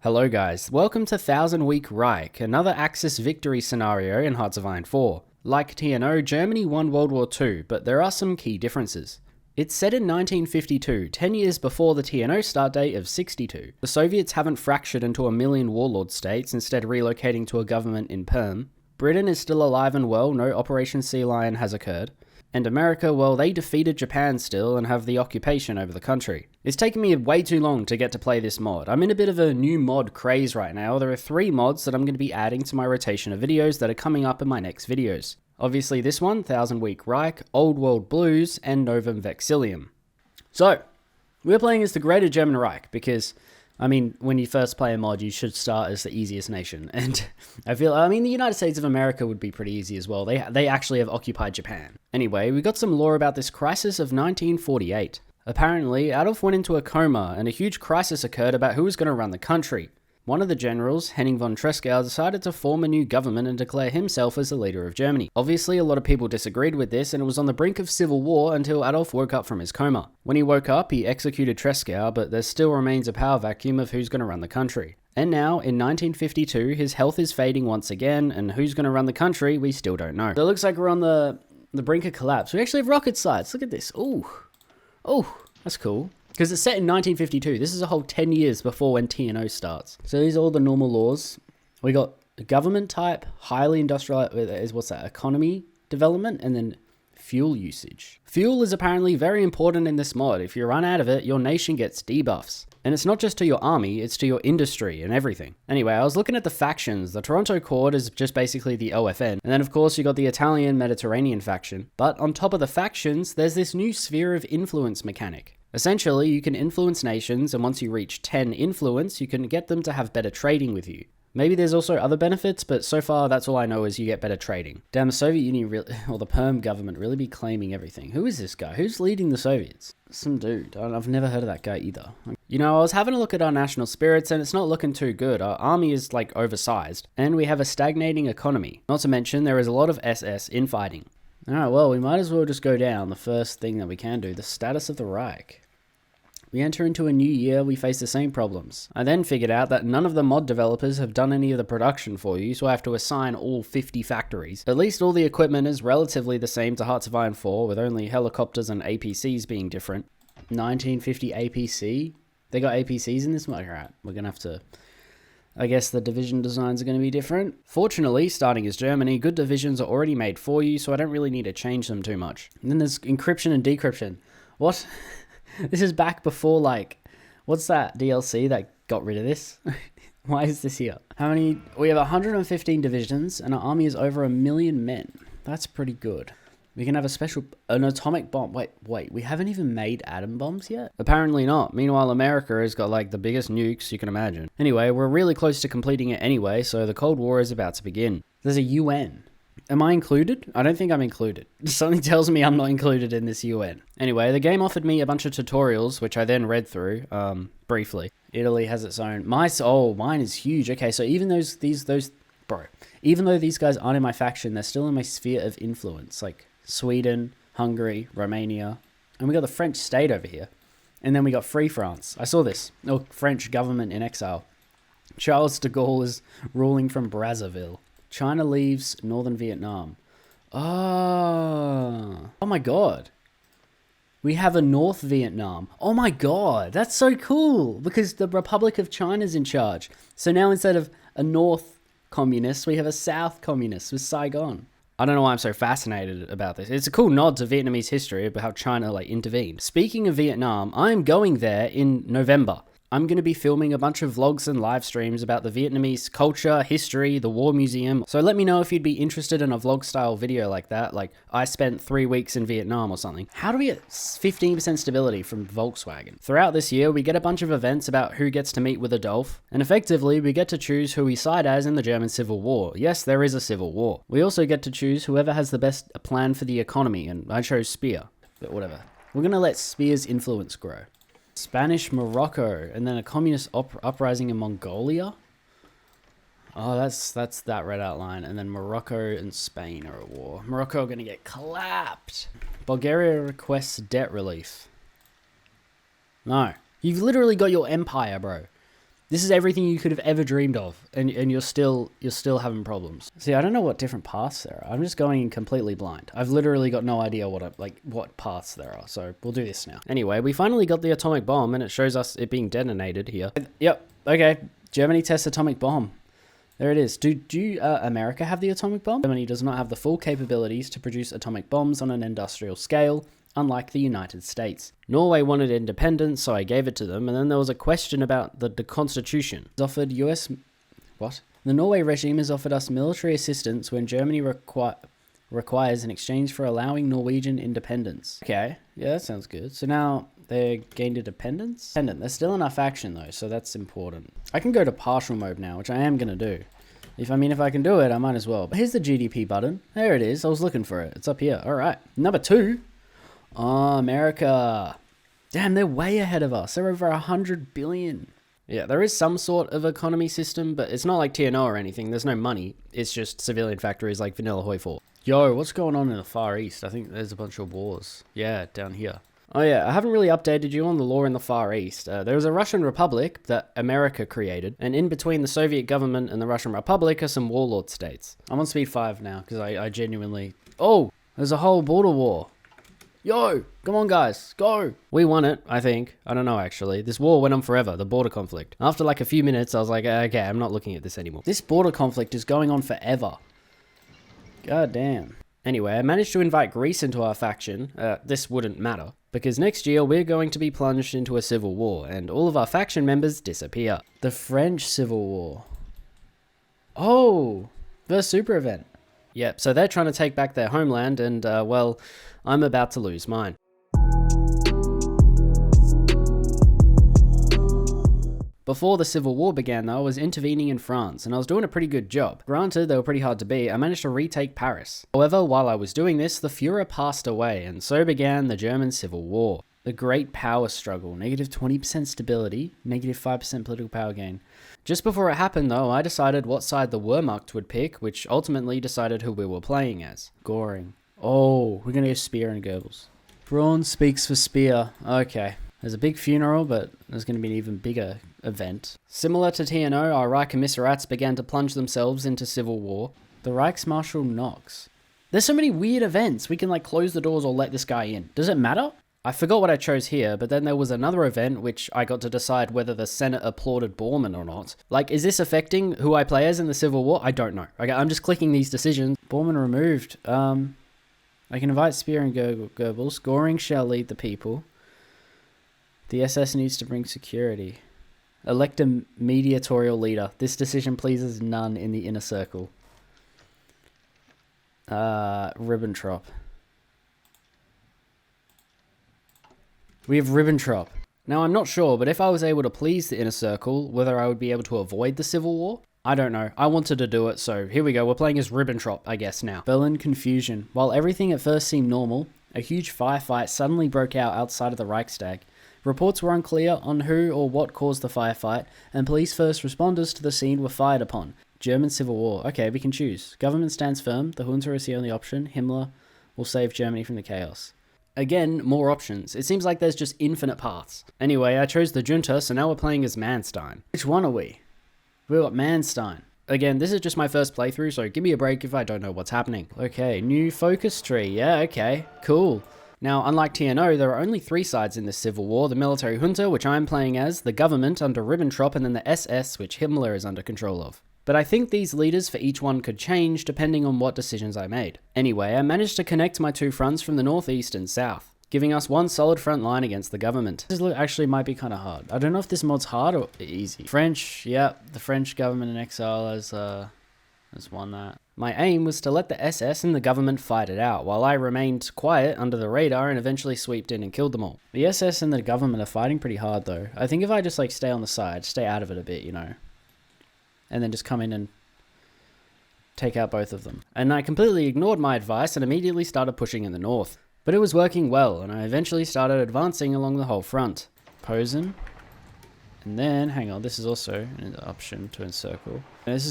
Hello guys, welcome to 1000 Week Reich, another Axis victory scenario in Hearts of Iron 4. Like TNO, Germany won World War II, but there are some key differences. It's set in 1952, 10 years before the TNO start date of 62. The Soviets haven't fractured into a million warlord states, instead relocating to a government in Perm. Britain is still alive and well, no Operation Sea Lion has occurred. And America, well, they defeated Japan still and have the occupation over the country. It's taken me way too long to get to play this mod. I'm in a bit of a new mod craze right now. There are 3 mods that I'm going to be adding to my rotation of videos that are coming up in my next videos. Obviously this one, 1000 Week Reich, Old World Blues, and Novum Vexillium. So, we're playing as the Greater German Reich because, I mean, when you first play a mod, you should start as the easiest nation. And the United States of America would be pretty easy as well. They actually have occupied Japan. Anyway, we got some lore about this crisis of 1948. Apparently, Adolf went into a coma and a huge crisis occurred about who was going to run the country. One of the generals, Henning von Tresckow, decided to form a new government and declare himself as the leader of Germany. Obviously, a lot of people disagreed with this, and it was on the brink of civil war until Adolf woke up from his coma. When he woke up, he executed Tresckow, but there still remains a power vacuum of who's going to run the country. And now, in 1952, his health is fading once again, and who's going to run the country, we still don't know. So it looks like we're on the brink of collapse. We actually have rocket sites. Look at this. Ooh, that's cool. Because it's set in 1952. This is a whole 10 years before when TNO starts. So these are all the normal laws. We got government type, highly industrialized, what's that? Economy development, and then fuel usage. Fuel is apparently very important in this mod. If you run out of it, your nation gets debuffs. And it's not just to your army, it's to your industry and everything. Anyway, I was looking at the factions. The Toronto Court is just basically the OFN. And then of course you got the Italian Mediterranean faction. But on top of the factions, there's this new sphere of influence mechanic. Essentially, you can influence nations, and once you reach 10 influence, you can get them to have better trading with you. Maybe there's also other benefits, but so far that's all I know is you get better trading. Damn, the Soviet Union, or the Perm government, really be claiming everything. Who is this guy? Who's leading the Soviets? Some dude. I've never heard of that guy either. You know, I was having a look at our national spirits, and it's not looking too good. Our army is, oversized, and we have a stagnating economy. Not to mention, there is a lot of SS infighting. Alright, well, we might as well just go down the first thing that we can do, the status of the Reich. We enter into a new year, we face the same problems. I then figured out that none of the mod developers have done any of the production for you, so I have to assign all 50 factories. At least all the equipment is relatively the same to Hearts of Iron 4, with only helicopters and APCs being different. 1950 APC? They got APCs in this mod? Alright, we're gonna have to... I guess the division designs are going to be different. Fortunately, starting as Germany, good divisions are already made for you, so I don't really need to change them too much. And then there's encryption and decryption. What? This is back before, what's that DLC that got rid of this? Why is this here? We have 115 divisions, and our army is over 1 million men. That's pretty good. We can have an atomic bomb. Wait, we haven't even made atom bombs yet? Apparently not. Meanwhile, America has got, the biggest nukes you can imagine. Anyway, we're really close to completing it anyway, so the Cold War is about to begin. There's a UN. Am I included? I don't think I'm included. Something tells me I'm not included in this UN. Anyway, the game offered me a bunch of tutorials, which I then read through, briefly. Italy has its own. Mine is huge. Okay, so even even though these guys aren't in my faction, they're still in my sphere of influence, like Sweden, Hungary, Romania, and we got the French state over here. And then we got Free France. I saw this. Oh, French government in exile. Charles de Gaulle is ruling from Brazzaville. China leaves northern Vietnam. Oh my god. We have a North Vietnam. Oh my god, that's so cool, because the Republic of China's in charge. So now instead of a North communist, we have a South communist with Saigon. I don't know why I'm so fascinated about this. It's a cool nod to Vietnamese history about how China intervened. Speaking of Vietnam, I'm going there in November. I'm going to be filming a bunch of vlogs and live streams about the Vietnamese culture, history, the war museum. So let me know if you'd be interested in a vlog style video like that, like I spent 3 weeks in Vietnam or something. How do we get 15% stability from Volkswagen? Throughout this year, we get a bunch of events about who gets to meet with Adolf, and effectively, we get to choose who we side as in the German Civil War. Yes, there is a civil war. We also get to choose whoever has the best plan for the economy, and I chose Speer, but whatever. We're going to let Speer's influence grow. Spanish Morocco, and then a communist uprising in Mongolia. Oh, that's that red outline. And then Morocco and Spain are at war. Morocco are going to get clapped. Bulgaria requests debt relief. No. You've literally got your empire, bro. This is everything you could have ever dreamed of, and you're still having problems. See, I don't know what different paths there are. I'm just going in completely blind. I've literally got no idea what paths there are, so we'll do this now. Anyway, we finally got the atomic bomb, and it shows us it being detonated here. Yep, okay. Germany tests atomic bomb. There it is. Do America have the atomic bomb? Germany does not have the full capabilities to produce atomic bombs on an industrial scale, unlike the United States. Norway wanted independence, so I gave it to them, and then there was a question about the Constitution. Offered US... What? The Norway regime has offered us military assistance when Germany requires in exchange for allowing Norwegian independence. Okay, yeah, that sounds good. So now they gained independence? There's still enough action though, so that's important. I can go to partial mode now, which I am going to do. If I can do it, I might as well. But here's the GDP button. There it is. I was looking for it. It's up here. All right. Number 2. Oh, America. Damn, they're way ahead of us. They're over 100 billion. Yeah, there is some sort of economy system, but it's not like TNO or anything. There's no money. It's just civilian factories like Vanilla Hoi 4. Yo, what's going on in the Far East? I think there's a bunch of wars. Yeah, down here. Oh yeah, I haven't really updated you on the law in the Far East. There was a Russian Republic that America created, and in between the Soviet government and the Russian Republic are some warlord states. I'm on speed 5 now, because I genuinely... Oh, there's a whole border war. Yo, come on guys, go. We won it, I think. I don't know actually. This war went on forever, the border conflict. After like a few minutes, I was like, okay, I'm not looking at this anymore. This border conflict is going on forever. God damn. Anyway, I managed to invite Greece into our faction. This wouldn't matter, because next year we're going to be plunged into a civil war, and all of our faction members disappear. The French Civil War. Oh, the super event. Yep, so they're trying to take back their homeland, and well, I'm about to lose mine. Before the Civil War began though, I was intervening in France, and I was doing a pretty good job. Granted, they were pretty hard to beat. I managed to retake Paris. However, while I was doing this, the Führer passed away, and so began the German Civil War. The Great Power Struggle, negative 20% stability, negative 5% political power gain. Just before it happened though, I decided what side the Wehrmacht would pick, which ultimately decided who we were playing as. Goring. Oh, we're gonna go Speer and Goebbels. Braun speaks for Speer. Okay. There's a big funeral, but there's going to be an even bigger event. Similar to TNO, our Reich commissariats began to plunge themselves into civil war. The Reichsmarshal knocks. There's so many weird events. We can like close the doors or let this guy in. Does it matter? I forgot what I chose here, but then there was another event which I got to decide whether the Senate applauded Bormann or not. Like, is this affecting who I play as in the Civil War? I don't know. Okay, I'm just clicking these decisions. Bormann removed. I can invite Speer and Goebbels. Göring shall lead the people. The SS needs to bring security. Elect a mediatorial leader. This decision pleases none in the inner circle. Ribbentrop. We have Ribbentrop. Now, I'm not sure, but if I was able to please the inner circle, whether I would be able to avoid the Civil War? I don't know. I wanted to do it, so here we go. We're playing as Ribbentrop, I guess, now. Berlin confusion. While everything at first seemed normal, a huge firefight suddenly broke out outside of the Reichstag. Reports were unclear on who or what caused the firefight, and police first responders to the scene were fired upon. German Civil War. Okay, we can choose. Government stands firm. The junta is the only option. Himmler will save Germany from the chaos. Again, more options. It seems like there's just infinite paths. Anyway, I chose the junta, so now we're playing as Manstein. Which one are we? We've got Manstein. Again, this is just my first playthrough, so give me a break if I don't know what's happening. Okay, new focus tree. Yeah, okay, cool. Now, unlike TNO, there are only 3 sides in this civil war: the military junta, which I'm playing as, the government under Ribbentrop, and then the SS, which Himmler is under control of. But I think these leaders for each one could change depending on what decisions I made. Anyway, I managed to connect my 2 fronts from the northeast and south, giving us one solid front line against the government. This actually might be kind of hard. I don't know if this mod's hard or easy. French, yeah, the French government in exile has won that. My aim was to let the SS and the government fight it out, while I remained quiet under the radar and eventually sweeped in and killed them all. The SS and the government are fighting pretty hard though. I think if I just like stay on the side, stay out of it a bit, you know, and then just come in and take out both of them. And I completely ignored my advice and immediately started pushing in the north. But it was working well, and I eventually started advancing along the whole front. Posen. And then, hang on, this is also an option to encircle. And this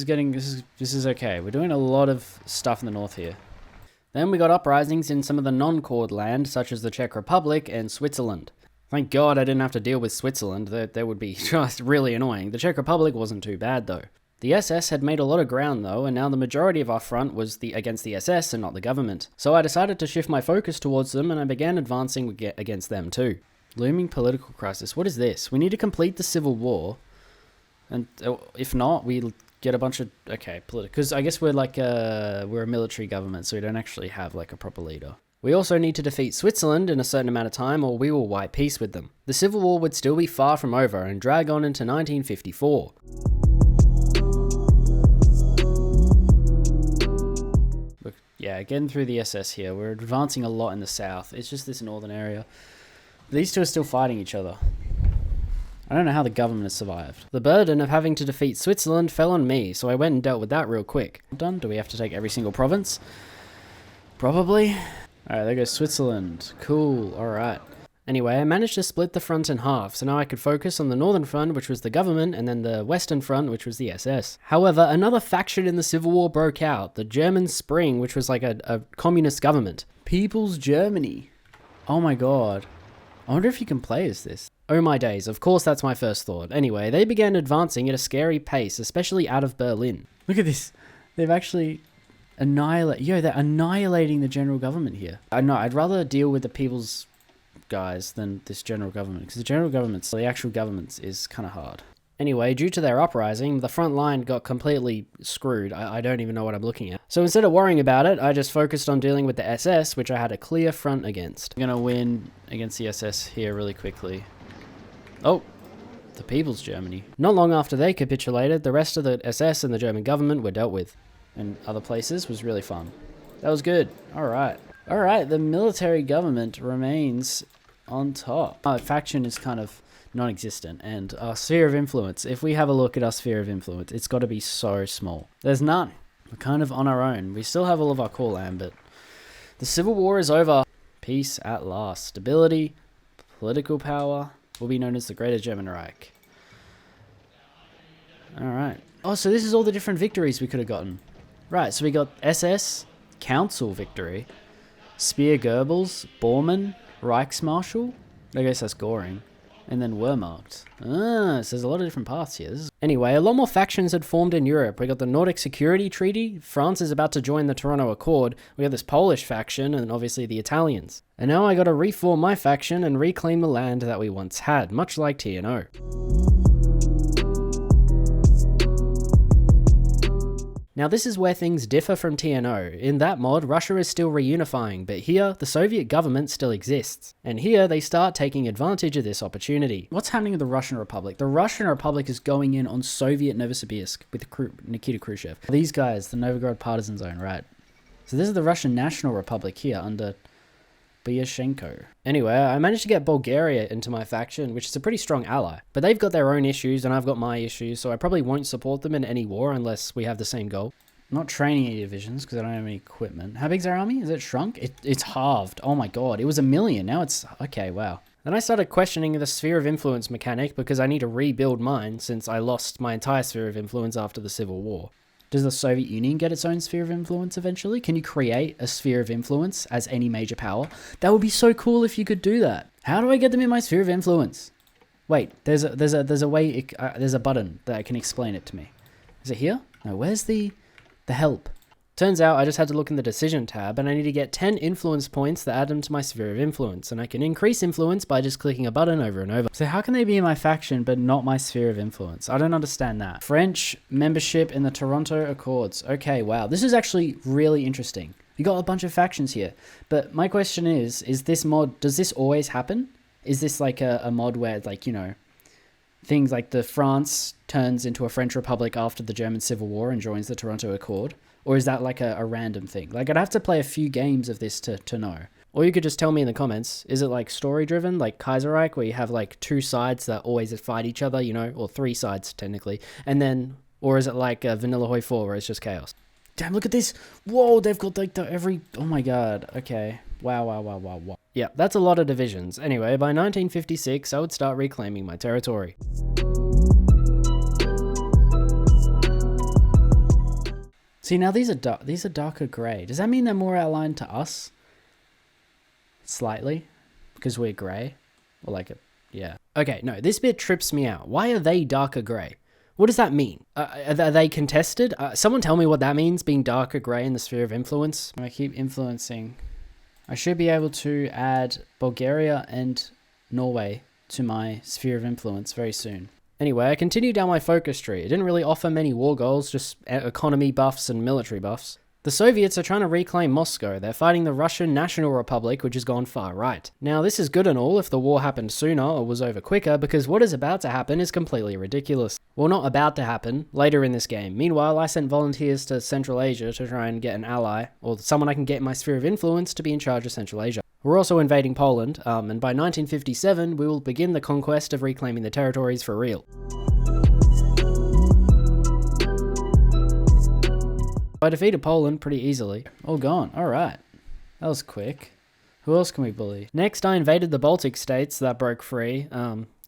is okay. We're doing a lot of stuff in the north here. Then we got uprisings in some of the non-Cord land, such as the Czech Republic and Switzerland. Thank God I didn't have to deal with Switzerland. That would be just really annoying. The Czech Republic wasn't too bad though. The SS had made a lot of ground though, and now the majority of our front was against the SS and not the government. So I decided to shift my focus towards them, and I began advancing against them too. Looming political crisis. What is this? We need to complete the Civil War, and if not, we get a bunch of because I guess we're like we're a military government, so we don't actually have like a proper leader. We also need to defeat Switzerland in a certain amount of time, or we will wipe peace with them. The Civil War would still be far from over and drag on into 1954. Look, yeah, getting through the SS here. We're advancing a lot in the south. It's just this northern area. These two are still fighting each other. I don't know how the government has survived. The burden of having to defeat Switzerland fell on me, so I went and dealt with that real quick. Done? Do we have to take every single province? Probably. Alright, there goes Switzerland. Cool, alright. Anyway, I managed to split the front in half, so now I could focus on the northern front, which was the government, and then the western front, which was the SS. However, another faction in the Civil War broke out, the German Spring, which was like a communist government. People's Germany. Oh my god. I wonder if you can play as this. Oh my days, of course that's my first thought. Anyway, they began advancing at a scary pace, especially out of Berlin. Look at this. They've actually they're annihilating the general government here. I know, I'd rather deal with the people's guys than this general government, because the general government's, the actual government is kind of hard. Anyway, due to their uprising, the front line got completely screwed. I don't even know what I'm looking at. So instead of worrying about it, I just focused on dealing with the SS, which I had a clear front against. I'm gonna win against the SS here really quickly. Oh, the People's Germany. Not long after they capitulated, the rest of the SS and the German government were dealt with. And other places was really fun. That was good. Alright. Alright, the military government remains on top. Our faction is kind of non-existent, and our sphere of influence, if we have a look at our sphere of influence, it's got to be so small. There's none. We're kind of on our own. We still have all of our core land, but the Civil War is over. Peace at last. Stability, political power will be known as the Greater German Reich. Alright. Oh, so this is all the different victories we could have gotten. Right, so we got SS, Council victory, Speer Goebbels, Bormann, Reichsmarschall. I guess that's Goring. And then Wehrmacht. So there's a lot of different paths here. Anyway, a lot more factions had formed in Europe. We got the Nordic Security Treaty. France is about to join the Toronto Accord. We got this Polish faction and obviously the Italians. And now I got to reform my faction and reclaim the land that we once had, much like TNO. Now this is where things differ from TNO. In that mod, Russia is still reunifying, but here, the Soviet government still exists. And here, they start taking advantage of this opportunity. What's happening with the Russian Republic? The Russian Republic is going in on Soviet Novosibirsk with Nikita Khrushchev. These guys, the Novgorod Partisan Zone, right? So this is the Russian National Republic here under Byashenko. Anyway, I managed to get Bulgaria into my faction, which is a pretty strong ally. But they've got their own issues and I've got my issues, so I probably won't support them in any war unless we have the same goal. I'm not training any divisions because I don't have any equipment. How big's our army? Is it shrunk? It's halved. Oh my god, it was 1 million. Now it's... okay, wow. Then I started questioning the sphere of influence mechanic because I need to rebuild mine since I lost my entire sphere of influence after the Civil War. Does the Soviet Union get its own sphere of influence eventually? Can you create a sphere of influence as any major power? That would be so cool if you could do that. How do I get them in my sphere of influence? Wait, there's a way, there's a button that can explain it to me. Is it here? No, where's the help? Turns out I just had to look in the decision tab and I need to get 10 influence points that add them to my sphere of influence, and I can increase influence by just clicking a button over and over. So how can they be in my faction but not my sphere of influence? I don't understand that. French membership in the Toronto Accords. Okay, wow. This is actually really interesting. We got a bunch of factions here. But my question is this mod, does this always happen? Is this like a mod where, like, you know, things like the France turns into a French Republic after the German Civil War and joins the Toronto Accord? Or is that like a random thing? Like, I'd have to play a few games of this to know. Or you could just tell me in the comments, is it like story driven, like Kaiserreich, where you have like 2 sides that always fight each other, you know, or 3 sides technically, and then, or is it like Vanilla Hoi 4 where it's just chaos? Damn, look at this. Whoa, they've got like oh my god. Okay. Wow. Yeah, that's a lot of divisions. Anyway, by 1956, I would start reclaiming my territory. See, now these are darker grey. Does that mean they're more outlined to us? Slightly? Because we're grey? Or like a, yeah. Okay, no, this bit trips me out. Why are they darker grey? What does that mean? Are they contested? Someone tell me what that means, being darker grey in the sphere of influence. I keep influencing. I should be able to add Bulgaria and Norway to my sphere of influence very soon. Anyway, I continued down my focus tree. It didn't really offer many war goals, just economy buffs and military buffs. The Soviets are trying to reclaim Moscow. They're fighting the Russian National Republic, which has gone far right. Now, this is good and all if the war happened sooner or was over quicker, because what is about to happen is completely ridiculous. Well, not about to happen, later in this game. Meanwhile, I sent volunteers to Central Asia to try and get an ally, or someone I can get in my sphere of influence to be in charge of Central Asia. We're also invading Poland, and by 1957, we will begin the conquest of reclaiming the territories for real. I defeated Poland pretty easily. All gone. Alright. That was quick. Who else can we bully? Next, I invaded the Baltic states that broke free.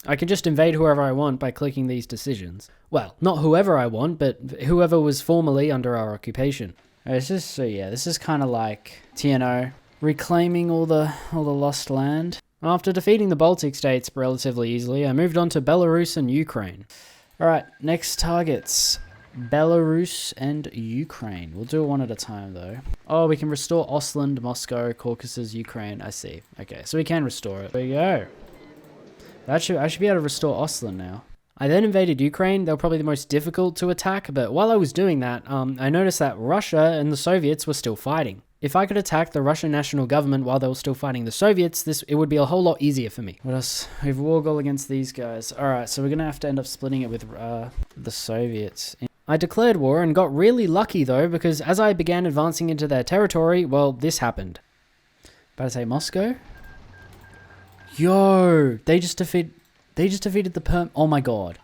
I can just invade whoever I want by clicking these decisions. Well, not whoever I want, but whoever was formerly under our occupation. It's just, so yeah, this is kind of like TNO. Reclaiming all the lost land. After defeating the Baltic states relatively easily, I moved on to Belarus and Ukraine. Alright, next targets. Belarus and Ukraine. We'll do it one at a time though. Oh, we can restore Ostland, Moscow, Caucasus, Ukraine. I see. Okay, so we can restore it. There we go. I should be able to restore Ostland now. I then invaded Ukraine. They were probably the most difficult to attack, but while I was doing that, I noticed that Russia and the Soviets were still fighting. If I could attack the Russian national government while they were still fighting the Soviets, it would be a whole lot easier for me. What else? We have war goal against these guys. Alright, so we're going to have to end up splitting it with the Soviets. I declared war and got really lucky though, because as I began advancing into their territory, well, this happened. About to say Moscow? Yo! They just defeated the Perm... Oh my god.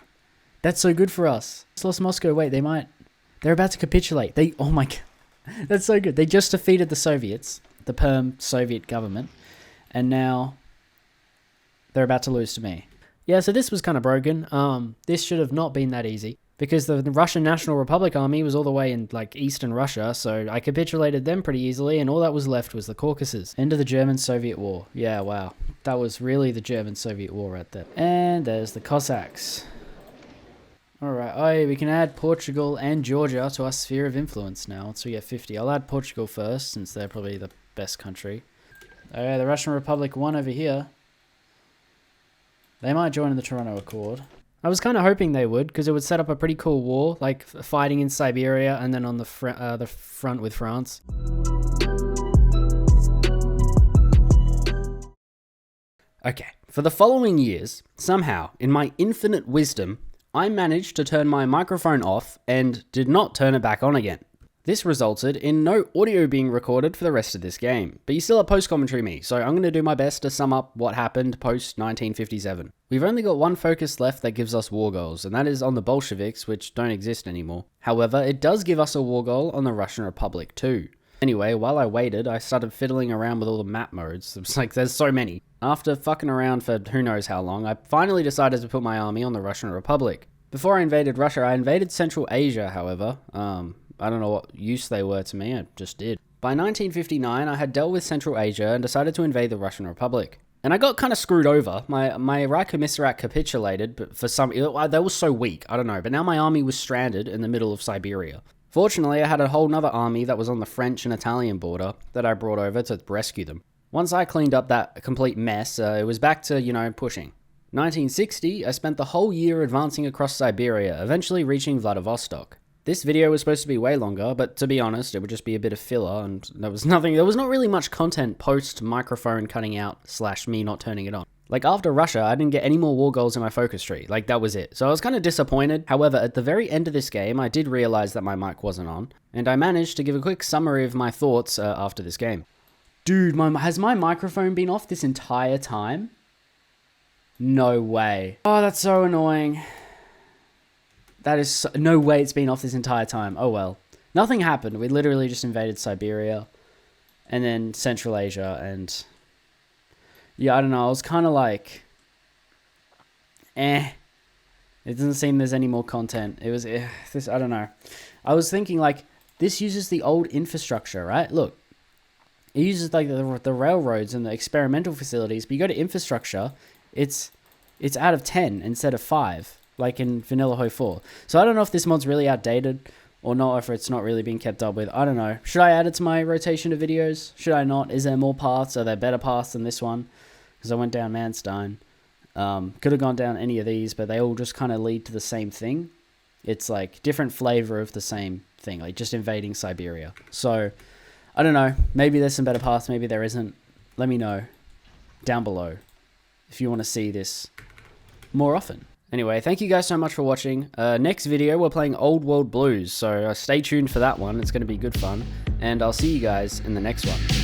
That's so good for us. Just lost Moscow. Wait, they're about to capitulate. Oh my god. That's so good. They just defeated the Soviets, the Perm Soviet government, and now they're about to lose to me. Yeah, so this was kind of broken. This should have not been that easy, because the Russian National Republic army was all the way in like eastern Russia, so I capitulated them pretty easily, and all that was left was the Caucasus. End of the German-Soviet War. Yeah, wow. That was really the German-Soviet War right there. And there's the Cossacks. Alright, oh, we can add Portugal and Georgia to our sphere of influence now. Once we get 50. I'll add Portugal first, since they're probably the best country. Okay, the Russian Republic won over here. They might join in the Toronto Accord. I was kind of hoping they would, because it would set up a pretty cool war, like fighting in Siberia and then on the front with France. Okay, for the following years, somehow, in my infinite wisdom, I managed to turn my microphone off and did not turn it back on again. This resulted in no audio being recorded for the rest of this game, but you still have post-commentary me, so I'm going to do my best to sum up what happened post-1957. We've only got one focus left that gives us war goals, and that is on the Bolsheviks, which don't exist anymore. However, it does give us a war goal on the Russian Republic too. Anyway, while I waited, I started fiddling around with all the map modes. It's like, there's so many. After fucking around for who knows how long, I finally decided to put my army on the Russian Republic. Before I invaded Russia, I invaded Central Asia, however. I don't know what use they were to me, I just did. By 1959, I had dealt with Central Asia and decided to invade the Russian Republic. And I got kind of screwed over. My Reich commissariat capitulated, but for some... They were so weak, I don't know. But now my army was stranded in the middle of Siberia. Fortunately, I had a whole nother army that was on the French and Italian border that I brought over to rescue them. Once I cleaned up that complete mess, it was back to, pushing. 1960, I spent the whole year advancing across Siberia, eventually reaching Vladivostok. This video was supposed to be way longer, but to be honest, it would just be a bit of filler, and there was not really much content post microphone cutting out / me not turning it on. Like after Russia, I didn't get any more war goals in my focus tree, like that was it. So I was kind of disappointed. However, at the very end of this game, I did realize that my mic wasn't on, and I managed to give a quick summary of my thoughts after this game. Dude, has my microphone been off this entire time? No way. Oh, that's so annoying. That is no way it's been off this entire time. Oh well. Nothing happened. We literally just invaded Siberia and then Central Asia, and yeah, I don't know. I was kind of like, It doesn't seem there's any more content. It was this. I don't know. I was thinking like this uses the old infrastructure, right? Look, it uses like the railroads and the experimental facilities, but you go to infrastructure, it's out of 10 instead of 5, like in Vanilla Ho 4. So I don't know if this mod's really outdated or not, if it's not really being kept up with. I don't know. Should I add it to my rotation of videos? Should I not? Is there more paths? Are there better paths than this one? Because I went down Manstein. Could have gone down any of these, but they all just kind of lead to the same thing. It's like different flavor of the same thing, like just invading Siberia. So I don't know. Maybe there's some better paths. Maybe there isn't. Let me know down below if you want to see this more often. Anyway, thank you guys so much for watching. Next video, we're playing Old World Blues, so stay tuned for that one. It's going to be good fun, and I'll see you guys in the next one.